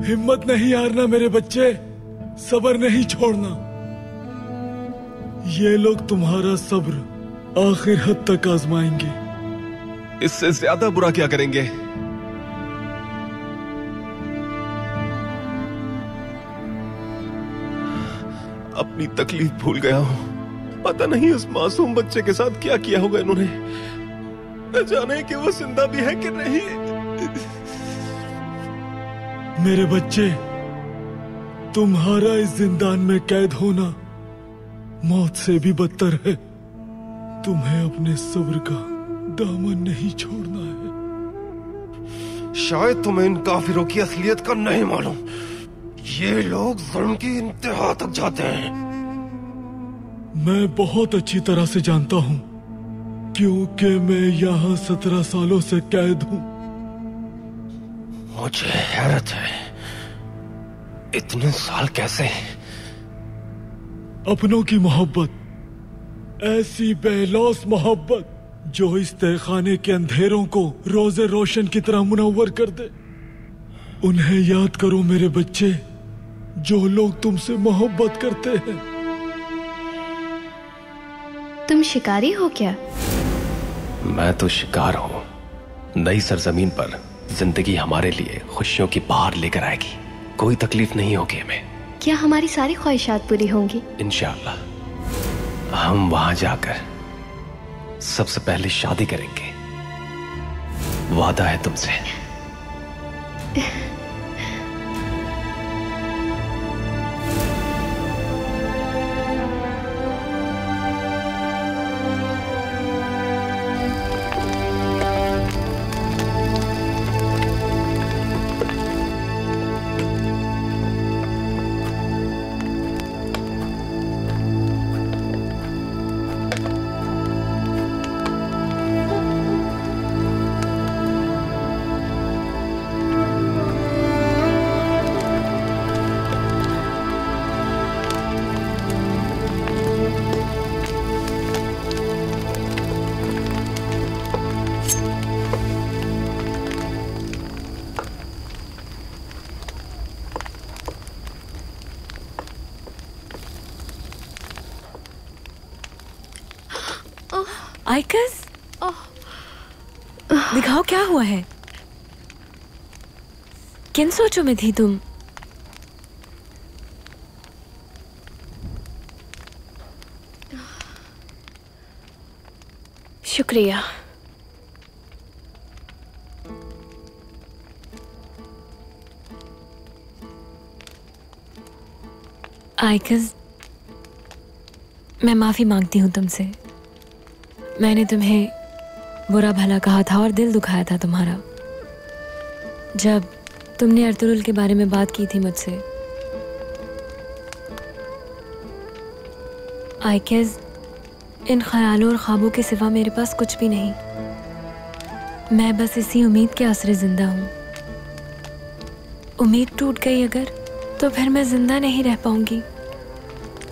हिम्मत नहीं हारना मेरे बच्चे, सब्र नहीं छोड़ना। ये लोग तुम्हारा सब्र आखिर हद तक आजमाएंगे। इससे ज्यादा बुरा क्या करेंगे? अपनी तकलीफ भूल गया हूं। पता नहीं उस मासूम बच्चे के साथ क्या किया होगा इन्होंने। न जाने कि वो जिंदा भी है कि नहीं। मेरे बच्चे, तुम्हारा इस जिंदान में कैद होना मौत से भी बदतर है। तुम्हें अपने सब्र का दामन नहीं छोड़ना है। शायद तुम्हें इन काफिरों की असलियत का नहीं मालूम। ये लोग जुल्म की इंतहा तक जाते हैं। मैं बहुत अच्छी तरह से जानता हूं, क्योंकि मैं यहां 17 सालों से कैद हूं। मुझे हैरत है, इतने साल कैसे? अपनों की मोहब्बत, ऐसी बेलौस मोहब्बत जो इस तहखाने के अंधेरों को रोजे रोशन की तरह मुनव्वर कर दे। उन्हें याद करो मेरे बच्चे, जो लोग तुमसे मोहब्बत करते हैं। तुम शिकारी हो क्या? मैं तो शिकार हूं। नई सरजमीन पर जिंदगी हमारे लिए खुशियों की बहार लेकर आएगी। कोई तकलीफ नहीं होगी हमें। क्या हमारी सारी ख्वाहिशात पूरी होंगी? इंशाअल्लाह। हम वहां जाकर सबसे पहले शादी करेंगे। वादा है तुमसे। आइकस, दिखाओ क्या हुआ है? किन सोचों में थी तुम? शुक्रिया। आइकस, मैं माफी मांगती हूँ तुमसे। मैंने तुम्हें बुरा भला कहा था और दिल दुखाया था तुम्हारा। जब तुमने अर्तुगरुल के बारे में बात की थी मुझसे। आइकस, इन ख्यालों और ख्वाबों के सिवा मेरे पास कुछ भी नहीं। मैं बस इसी उम्मीद के आसरे जिंदा हूँ। उम्मीद टूट गई अगर, तो फिर मैं जिंदा नहीं रह पाऊंगी।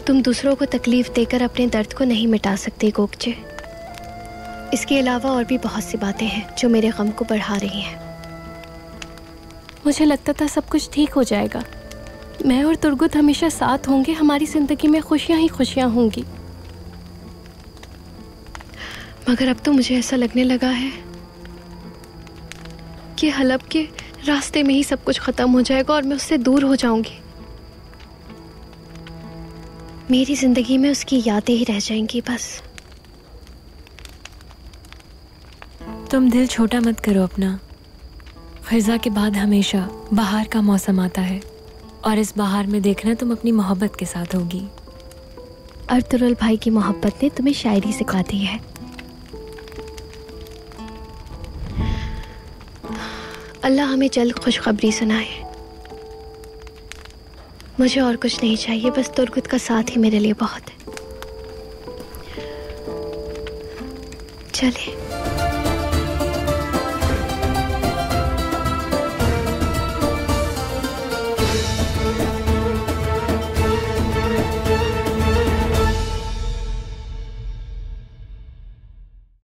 तुम दूसरों को तकलीफ देकर अपने दर्द को नहीं मिटा सकते गोकचे। इसके अलावा और भी बहुत सी बातें हैं जो मेरे गम को बढ़ा रही हैं। मुझे लगता था सब कुछ ठीक हो जाएगा। मैं और तुर्गुत हमेशा साथ होंगे, हमारी जिंदगी में खुशियां ही खुशियां होंगी। मगर अब तो मुझे ऐसा लगने लगा है कि हलब के रास्ते में ही सब कुछ खत्म हो जाएगा और मैं उससे दूर हो जाऊंगी। मेरी जिंदगी में उसकी यादें ही रह जाएंगी बस। तुम दिल छोटा मत करो अपना। खिज़ा के बाद हमेशा बहार का मौसम आता है और इस बहार में देखना तुम अपनी मोहब्बत के साथ होगी। अर्तुगरुल भाई की मोहब्बत ने तुम्हें शायरी सिखा दी है। अल्लाह हमें जल्द खुशखबरी सुनाए। मुझे और कुछ नहीं चाहिए, बस तुर्गुत का साथ ही मेरे लिए बहुत है। चले।